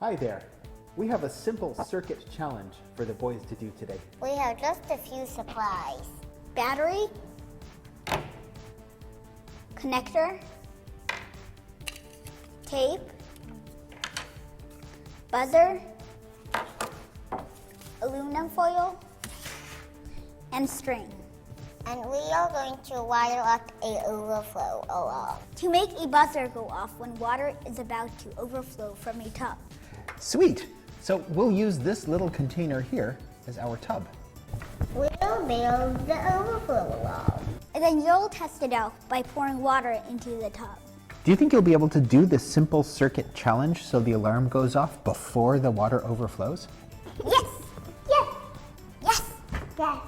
Hi there. We have a simple circuit challenge for the boys to do today. We have just a few supplies. Battery, connector, tape, buzzer, aluminum foil, and string. And we are going to wire up a overflow alarm to make a buzzer go off when water is about to overflow from a tub. Sweet! So we'll use this little container here as our tub. We'll build the overflow alarm. And then you'll test it out by pouring water into the tub. Do you think you'll be able to do this simple circuit challenge so the alarm goes off before the water overflows? Yes! Yes! Yes! Yes!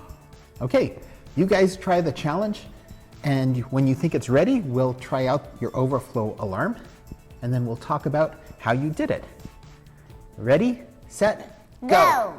Okay, you guys try the challenge, and when you think it's ready, we'll try out your overflow alarm, and then we'll talk about how you did it. Ready, set, go!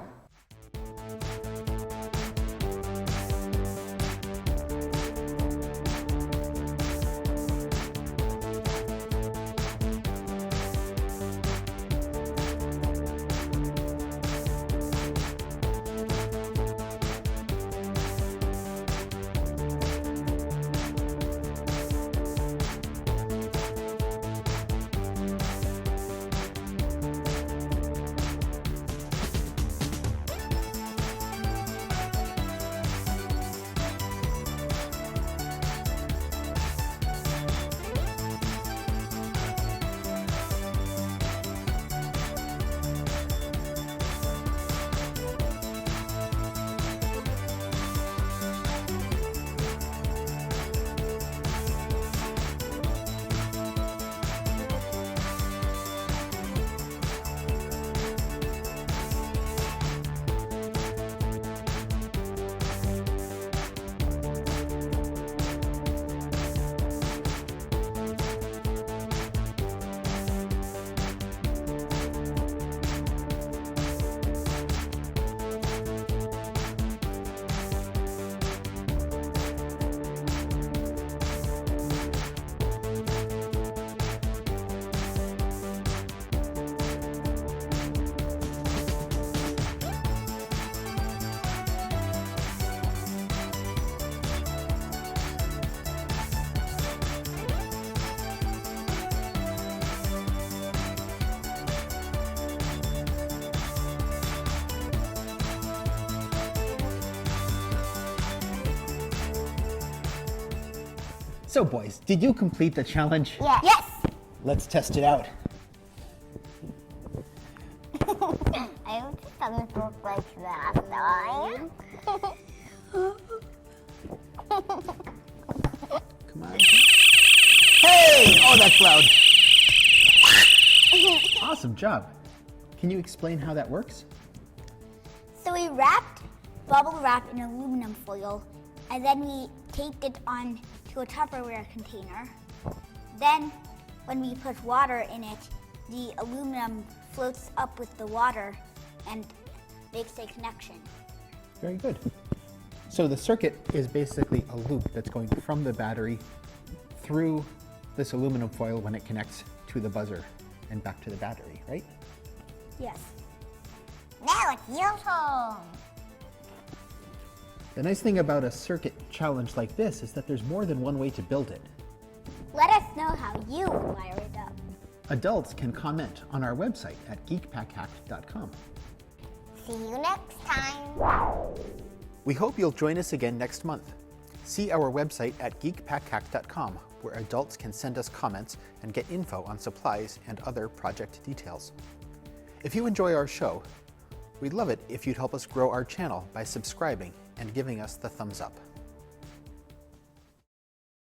So boys, did you complete the challenge? Yes! Yes! Let's test it out. I hope it doesn't look like that, right? Come on. Hey! Oh, that's loud. Awesome job. Can you explain how that works? So we wrapped bubble wrap in aluminum foil, and then we taped it on to a Tupperware container. Then, when we put water in it, the aluminum floats up with the water and makes a connection. Very good. So the circuit is basically a loop that's going from the battery through this aluminum foil when it connects to the buzzer and back to the battery, right? Yes. Now it's your turn. The nice thing about a circuit challenge like this is that there's more than one way to build it. Let us know how you wire it up. Adults can comment on our website at geekpackhack.com. See you next time. We hope you'll join us again next month. See our website at geekpackhack.com, where adults can send us comments and get info on supplies and other project details. If you enjoy our show, we'd love it if you'd help us grow our channel by subscribing and giving us the thumbs up.